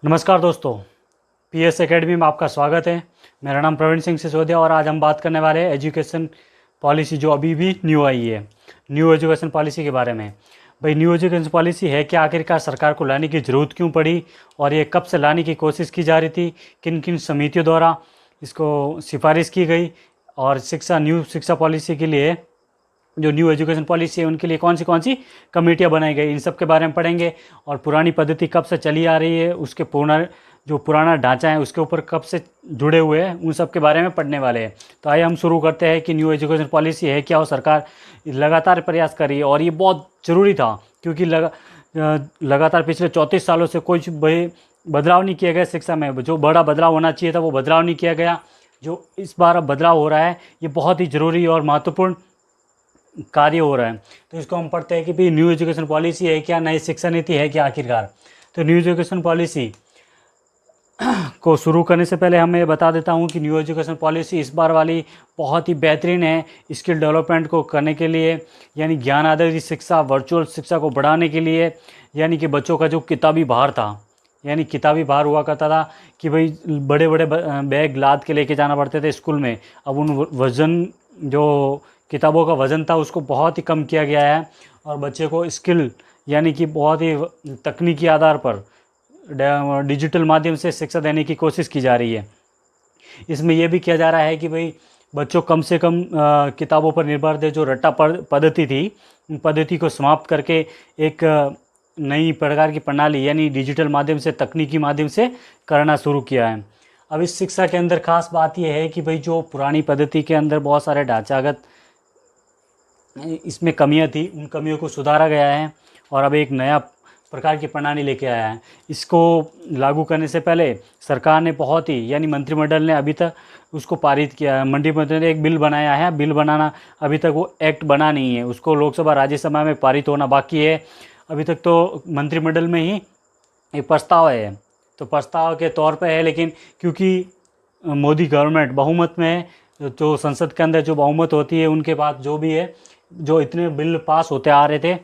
नमस्कार दोस्तों, PS academy में आपका स्वागत है। मेरा नाम प्रवीण सिंह सिसोदिया और आज हम बात करने वाले हैं एजुकेशन पॉलिसी जो अभी भी न्यू आई है, न्यू एजुकेशन पॉलिसी के बारे में। भाई, न्यू एजुकेशन पॉलिसी है क्या, आखिरकार सरकार को लाने की ज़रूरत क्यों पड़ी और ये कब से लाने की कोशिश की जा रही थी, किन किन समितियों द्वारा इसको सिफारिश की गई और न्यू शिक्षा पॉलिसी के लिए जो न्यू एजुकेशन पॉलिसी है उनके लिए कौन सी कमेटियाँ बनाई गई, इन सब के बारे में पढ़ेंगे। और पुरानी पद्धति कब से चली आ रही है, उसके पुराना ढांचा है उसके ऊपर कब से जुड़े हुए हैं, उन सब के बारे में पढ़ने वाले हैं। तो आइए हम शुरू करते हैं कि न्यू एजुकेशन पॉलिसी है क्या और सरकार लगातार प्रयास कर रही है और ये बहुत ज़रूरी था क्योंकि लगातार पिछले 34 सालों से कुछ बदलाव नहीं किया गया शिक्षा में। जो बड़ा बदलाव होना चाहिए था वो बदलाव नहीं किया गया। जो इस बार अब बदलाव हो रहा है ये बहुत ही ज़रूरी और महत्वपूर्ण कार्य हो रहा है। तो इसको हम पढ़ते हैं कि भाई न्यू एजुकेशन पॉलिसी है क्या, नई शिक्षा नीति है क्या आखिरकार। तो न्यू एजुकेशन पॉलिसी को शुरू करने से पहले हम ये बता देता हूँ कि न्यू एजुकेशन पॉलिसी इस बार वाली बहुत ही बेहतरीन है स्किल डेवलपमेंट को करने के लिए, यानी ज्ञान आधारित शिक्षा, वर्चुअल शिक्षा को बढ़ाने के लिए। यानी कि बच्चों का जो किताबी भार था, यानी किताबी भार हुआ करता था कि भाई बड़े बड़े बैग लाद के लेके जाना पड़ते थे स्कूल में, अब उन वज़न जो किताबों का वज़न था उसको बहुत ही कम किया गया है और बच्चे को स्किल यानी कि बहुत ही तकनीकी आधार पर डिजिटल माध्यम से शिक्षा देने की कोशिश की जा रही है। इसमें यह भी किया जा रहा है कि भाई बच्चों कम से कम किताबों पर निर्भर थे। जो रट्टा पद्धति थी उन पद्धति को समाप्त करके एक नई प्रकार की प्रणाली यानी डिजिटल माध्यम से, तकनीकी माध्यम से करना शुरू किया है। अब इस शिक्षा के अंदर खास बात यह है कि भाई जो पुरानी पद्धति के अंदर बहुत सारे ढांचागत इसमें कमियां थी, उन कमियों को सुधारा गया है और अब एक नया प्रकार की प्रणाली लेके आया है। इसको लागू करने से पहले सरकार ने बहुत ही यानी मंत्रिमंडल ने अभी तक उसको पारित किया है। मंत्रिमंडल ने एक बिल बनाया है, बिल बनाना अभी तक वो एक्ट बना नहीं है, उसको लोकसभा राज्यसभा में पारित होना बाकी है। अभी तक तो मंत्रिमंडल में ही एक प्रस्ताव है, तो प्रस्ताव के तौर पे है, लेकिन क्योंकि मोदी गवर्नमेंट बहुमत में है, तो संसद के अंदर जो बहुमत होती है उनके पास जो भी है, जो इतने बिल पास होते आ रहे थे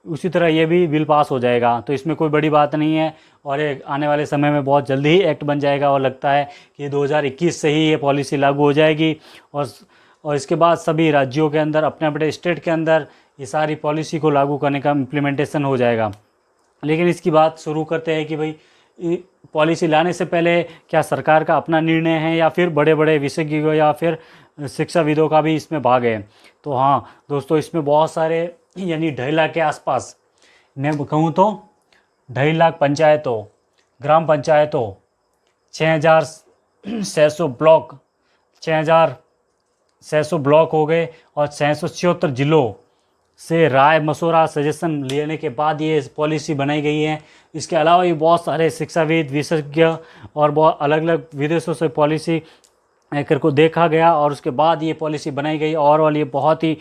उसी तरह ये भी बिल पास हो जाएगा। तो इसमें कोई बड़ी बात नहीं है और ये आने वाले समय में बहुत जल्दी ही एक्ट बन जाएगा और लगता है कि 2021 से ही ये पॉलिसी लागू हो जाएगी और इसके बाद सभी राज्यों के अंदर, अपने अपने स्टेट के अंदर ये सारी पॉलिसी को लागू करने का इम्प्लीमेंटेशन हो जाएगा। लेकिन इसकी बात शुरू करते हैं कि भाई पॉलिसी लाने से पहले क्या सरकार का अपना निर्णय है या फिर बड़े बड़े विशेषज्ञों या फिर शिक्षाविदों का भी इसमें भाग है। तो हाँ दोस्तों, इसमें बहुत सारे यानी 2.5 लाख के आसपास, मैं कहूँ तो 2.5 लाख पंचायतों, ग्राम पंचायतों, 6,600 ब्लॉक, 6,600 ब्लॉक हो गए और 676 जिलों से राय मशवरा सजेशन लेने के बाद ये पॉलिसी बनाई गई है। इसके अलावा ये बहुत सारे शिक्षाविद, विशेषज्ञ और बहुत अलग अलग विदेशों से पॉलिसी मेकर को देखा गया और उसके बाद ये पॉलिसी बनाई गई। और ये बहुत ही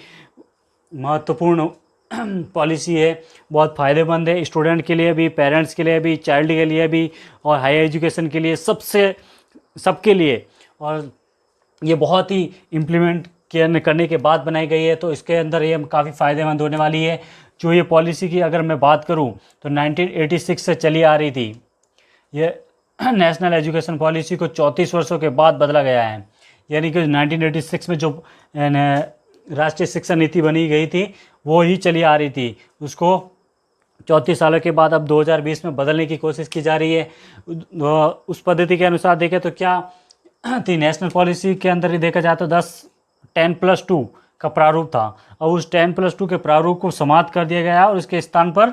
महत्वपूर्ण पॉलिसी है, बहुत फ़ायदेमंद है स्टूडेंट के लिए भी, पेरेंट्स के लिए भी, चाइल्ड के लिए भी और हायर एजुकेशन के लिए, सबके लिए। और ये बहुत ही इम्प्लीमेंट करने के बाद बनाई गई है, तो इसके अंदर ये काफ़ी फ़ायदेमंद होने वाली है। जो ये पॉलिसी की अगर मैं बात करूं तो 1986 से चली आ रही थी। ये नेशनल एजुकेशन पॉलिसी को 34 वर्षों के बाद बदला गया है, यानी कि 1986 में जो राष्ट्रीय शिक्षा नीति बनी गई थी वो ही चली आ रही थी, उसको 34 सालों के बाद अब 2020 में बदलने की कोशिश की जा रही है। उस पद्धति के अनुसार देखें तो क्या थी, नेशनल पॉलिसी के अंदर ही देखा जाए तो 10+2 का प्रारूप था और उस 10+2 के प्रारूप को समाप्त कर दिया गया और उसके स्थान पर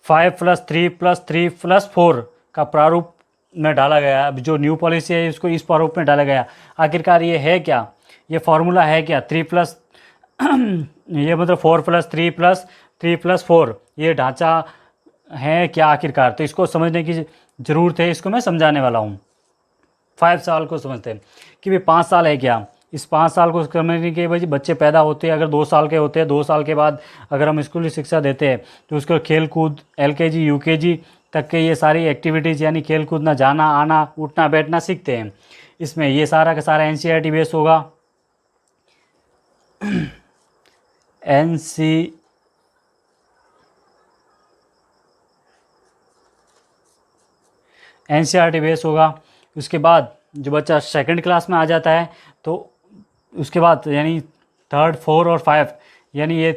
5+3+3+4 का प्रारूप में डाला गया। अब जो न्यू पॉलिसी है इसको इस प्रारूप में डाला गया। आखिरकार ये है क्या, ये फार्मूला है क्या, 3+ ये मतलब 4+3+3+4 ये ढांचा है क्या आखिरकार। तो इसको समझने की ज़रूरत है, इसको मैं समझाने वाला हूँ। 5 साल को समझते हैं कि भाई 5 साल है क्या। इस 5 साल को समझने के भाई बच्चे पैदा होते हैं, अगर 2 साल के होते हैं, 2 साल के बाद अगर हम स्कूली शिक्षा देते हैं तो उसको खेल कूद, LKG UKG तक के ये सारी एक्टिविटीज़ यानी खेल कूदना, जाना आना, उठना बैठना सीखते हैं। इसमें ये सारा का सारा NCERT बेस होगा। NC NCERT बेस होगा। उसके बाद जो बच्चा सेकंड क्लास में आ जाता है तो उसके बाद यानी थर्ड, फोर और फाइव, यानी ये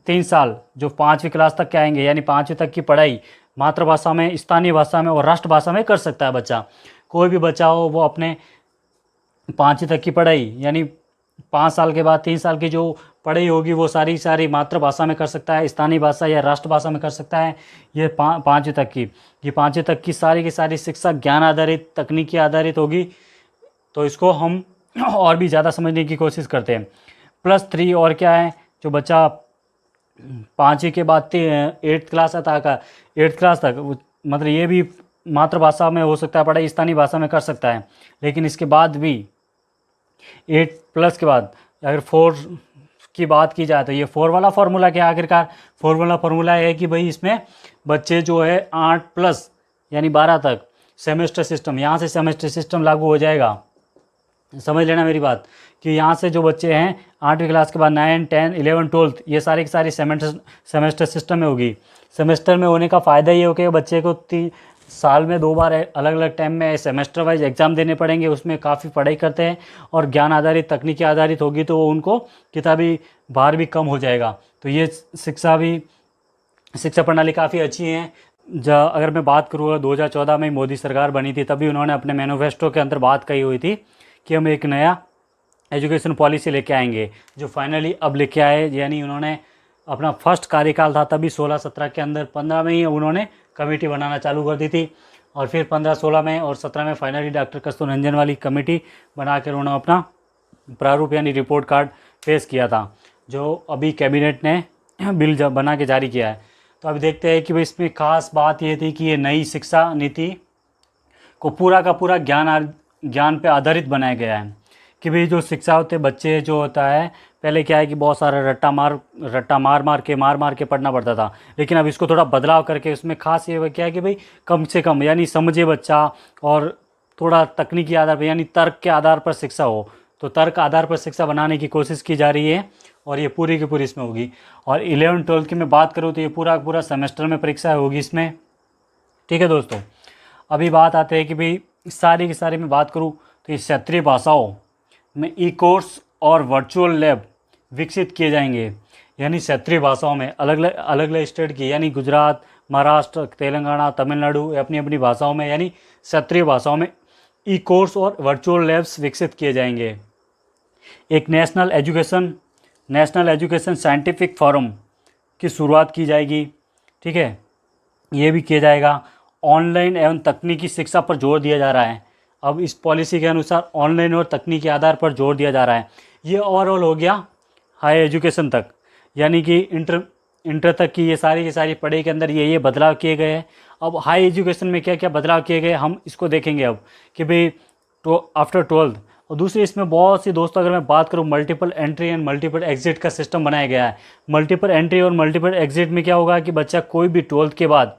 3 साल जो 5वीं क्लास तक के आएंगे, यानी 5वीं तक की पढ़ाई मातृभाषा में, स्थानीय भाषा में और राष्ट्रभाषा में कर सकता है बच्चा। कोई भी बच्चा हो वो अपने 5वीं तक की पढ़ाई यानी 5 साल के बाद 3 साल की जो पढ़ाई होगी वो सारी सारी मातृभाषा में कर सकता है, स्थानीय भाषा या राष्ट्रभाषा में कर सकता है। ये 5वीं तक की, ये 5वीं तक की सारी शिक्षा ज्ञान आधारित, तकनीकी आधारित होगी। तो इसको हम और भी ज़्यादा समझने की कोशिश करते हैं। +3 और क्या है, जो बच्चा 5वीं के बाद 8th क्लास तक मतलब ये भी मातृभाषा में हो सकता है पढ़ाई, स्थानीय भाषा में कर सकता है। लेकिन इसके बाद भी 8+ के बाद अगर 4 की बात की जाए तो ये 4 वाला फार्मूला क्या है आखिरकार? 4 वाला फार्मूला है कि भाई इसमें बच्चे जो है 8+ यानी 12 तक सेमेस्टर सिस्टम, यहाँ से सेमेस्टर सिस्टम लागू हो जाएगा। समझ लेना मेरी बात कि यहाँ से जो बच्चे हैं 8वीं क्लास के बाद 9, 10, 11, 12 ये सारी की सारी सेमेस्टर सिस्टम में होगी। सेमेस्टर में होने का फ़ायदा ये हो कि बच्चे को साल में 2 बार अलग अलग टाइम में सेमेस्टर वाइज एग्ज़ाम देने पड़ेंगे, उसमें काफ़ी पढ़ाई करते हैं और ज्ञान आधारित, तकनीकी आधारित होगी तो उनको किताबी भार भी कम हो जाएगा। तो ये शिक्षा प्रणाली काफ़ी अच्छी है। अगर मैं बात करूँगा 2014 में मोदी सरकार बनी थी, तभी उन्होंने अपने मैनिफेस्टो के अंदर बात कही हुई थी कि हम एक नया एजुकेशन पॉलिसी लेके आएंगे, जो फाइनली अब लेके आए। यानी उन्होंने अपना फर्स्ट कार्यकाल था तभी 16-17 के अंदर, 15 में ही उन्होंने कमेटी बनाना चालू कर दी थी और फिर 15-16 में और 17 में फाइनली डॉक्टर कस्तूरी रंजन वाली कमेटी बनाकर उन्होंने अपना प्रारूप यानी रिपोर्ट कार्ड पेश किया था, जो अभी कैबिनेट ने बिल बना के जारी किया है। तो अभी देखते हैं कि भाई इसमें खास बात ये थी कि ये नई शिक्षा नीति को पूरा का पूरा ज्ञान पे आधारित बनाया गया है कि भाई जो शिक्षा होते बच्चे जो होता है, पहले क्या है कि बहुत सारा रट्टा मार के पढ़ना पड़ता था, लेकिन अब इसको थोड़ा बदलाव करके उसमें खास ये क्या है कि भाई कम से कम यानी समझे बच्चा और थोड़ा तकनीकी आधार पर यानी तर्क के आधार पर शिक्षा हो, तो तर्क आधार पर शिक्षा बनाने की कोशिश की जा रही है और ये पूरी की पूरी इसमें होगी। और 11-12 की मैं बात करूँ तो ये पूरा सेमेस्टर में परीक्षा होगी इसमें। ठीक है दोस्तों, अभी बात आते हैं कि भाई सारी की सारी मैं बात करूँ तो ये क्षेत्रीय भाषाओं में ई-कोर्स और वर्चुअल लैब विकसित किए जाएंगे। यानी क्षेत्रीय भाषाओं में अलग अलग स्टेट की यानी गुजरात, महाराष्ट्र, तेलंगाना, तमिलनाडु अपनी अपनी भाषाओं में यानी क्षेत्रीय भाषाओं में ई-कोर्स और वर्चुअल लैब्स विकसित किए जाएंगे। एक नेशनल एजुकेशन साइंटिफिक फोरम की शुरुआत की जाएगी। ठीक है, ये भी किया जाएगा। ऑनलाइन एवं तकनीकी शिक्षा पर जोर दिया जा रहा है। अब इस पॉलिसी के अनुसार ऑनलाइन और तकनीकी आधार पर जोर दिया जा रहा है। ये ओवरऑल हो गया हाई एजुकेशन तक, यानी कि इंटर तक की ये सारी पढ़ाई के अंदर ये बदलाव किए गए हैं। अब हाई एजुकेशन में क्या क्या बदलाव किए गए हम इसको देखेंगे अब कि भाई आफ्टर 12th। और दूसरी इसमें बहुत सी दोस्तों अगर मैं बात करूँ multiple entry and multiple exit का सिस्टम बनाया गया है। मल्टीपल एंट्री और मल्टीपल एग्जिट में क्या होगा कि बच्चा कोई भी 12th के बाद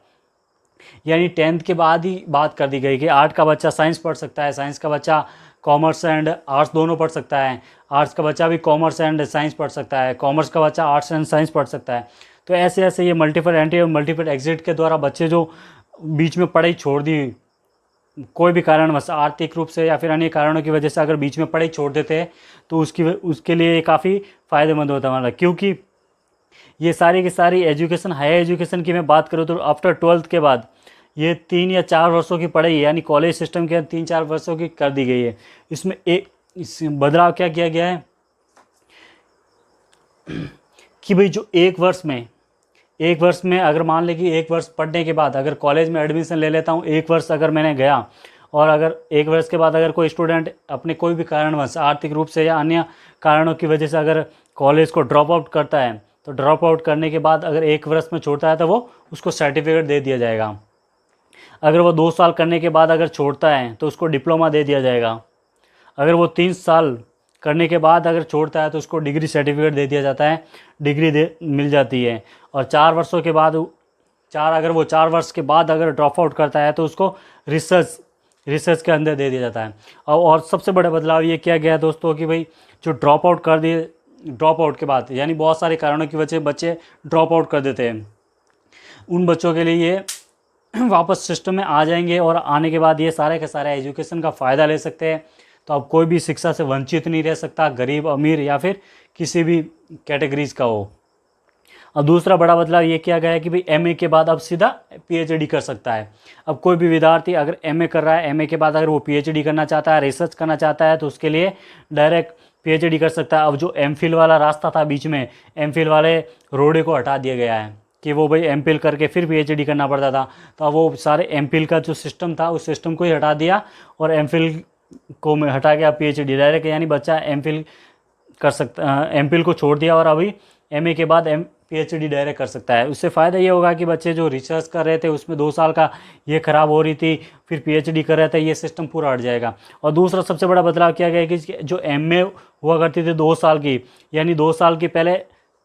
यानी 10th के बाद ही बात कर दी गई कि आर्ट का बच्चा साइंस पढ़ सकता है, साइंस का बच्चा कॉमर्स एंड आर्ट्स दोनों पढ़ सकता है, आर्ट्स का बच्चा भी कॉमर्स एंड साइंस पढ़ सकता है, कॉमर्स का बच्चा आर्ट्स एंड साइंस पढ़ सकता है। तो ऐसे ऐसे ये मल्टीपल एंट्री और मल्टीपल एग्जिट के द्वारा बच्चे जो बीच में पढ़ाई छोड़ दी कोई भी कारणवश, आर्थिक रूप से या फिर अन्य कारणों की वजह से अगर बीच में पढ़ाई छोड़ देते हैं तो उसके लिए काफ़ी फ़ायदेमंद होता है हमारा, क्योंकि ये सारी की सारी एजुकेशन हाई एजुकेशन की मैं बात करूँ तो आफ्टर 12th के बाद ये 3 या 4 वर्षों की पढ़ाई यानी कॉलेज सिस्टम के 3-4 वर्षों की कर दी गई है। इसमें इस बदलाव क्या किया गया है कि भाई जो एक वर्ष में अगर मान लें कि 1 वर्ष पढ़ने के बाद अगर कॉलेज में एडमिशन ले लेता हूँ, 1 वर्ष अगर मैंने गया और अगर 1 वर्ष के बाद अगर कोई स्टूडेंट अपने कोई भी कारणवश आर्थिक रूप से या अन्य कारणों की वजह से अगर कॉलेज को ड्रॉप आउट करता है, तो ड्रॉप आउट करने के बाद अगर 1 वर्ष में छोड़ता है तो वो उसको सर्टिफिकेट दे दिया जाएगा। अगर वो 2 साल करने के बाद अगर छोड़ता है तो उसको डिप्लोमा दे दिया जाएगा। अगर वो 3 साल करने के बाद अगर छोड़ता है तो उसको डिग्री सर्टिफिकेट दे दिया जाता है, डिग्री मिल जाती है। और 4 वर्षों के बाद अगर वो 4 वर्ष के बाद अगर ड्रॉप आउट करता है तो उसको रिसर्च के अंदर दे दिया जाता है। और सबसे बड़ा बदलाव ये किया गया दोस्तों कि भाई जो ड्रॉप आउट के बाद यानी बहुत सारे कारणों की वजह से बच्चे ड्रॉप आउट कर देते हैं, उन बच्चों के लिए ये वापस सिस्टम में आ जाएंगे और आने के बाद ये सारे के सारे एजुकेशन का फ़ायदा ले सकते हैं। तो अब कोई भी शिक्षा से वंचित नहीं रह सकता, गरीब अमीर या फिर किसी भी कैटेगरीज का हो। अब दूसरा बड़ा बदलाव ये किया गया है कि भाई एमए के बाद अब सीधा पीएचडी कर सकता है। अब कोई भी विद्यार्थी अगर एमए कर रहा है, एमए के बाद अगर वो पीएचडी करना चाहता है, रिसर्च करना चाहता है, तो उसके लिए डायरेक्ट पीएचडी कर सकता है। अब जो एमफिल वाला रास्ता था बीच में, एमफिल वाले रोडे को हटा दिया गया है कि वो भाई एमफिल करके फिर पीएचडी करना पड़ता था। तो अब वो सारे एमफिल का जो सिस्टम था उस सिस्टम को ही हटा दिया और एमफिल को हटा के अब पीएचडी डायरेक्ट, यानी बच्चा एमफिल कर सकता, एमफिल को छोड़ दिया और अभी एमए के बाद पीएचडी डायरेक्ट कर सकता है। उससे फ़ायदा ये होगा कि बच्चे जो रिसर्च कर रहे थे उसमें 2 साल का ये ख़राब हो रही थी, फिर पीएचडी कर रहे थे, ये सिस्टम पूरा हट जाएगा। और दूसरा सबसे बड़ा बदलाव किया गया है कि जो एमए हुआ करती थी 2 साल की, यानी 2 साल की पहले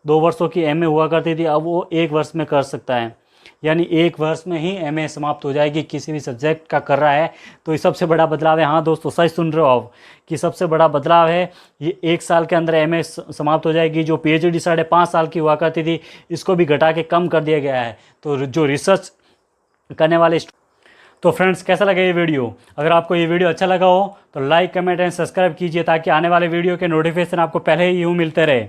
2 वर्षों की एमए हुआ करती थी, अब वो 1 वर्ष में कर सकता है, यानी 1 वर्ष में ही एमए समाप्त हो जाएगी किसी भी सब्जेक्ट का कर रहा है। तो ये सबसे बड़ा बदलाव है। हाँ दोस्तों, सही सुन रहे हो आप कि सबसे बड़ा बदलाव है ये, 1 साल के अंदर एमए समाप्त हो जाएगी। जो पीएचडी 5.5 साल की हुआ करती थी इसको भी घटा के कम कर दिया गया है। तो जो रिसर्च करने वाले तो फ्रेंड्स, कैसा लगा ये वीडियो? अगर आपको ये वीडियो अच्छा लगा हो तो लाइक, कमेंट एंड सब्सक्राइब कीजिए ताकि आने वाले वीडियो के नोटिफिकेशन आपको पहले ही यूँ मिलते रहे।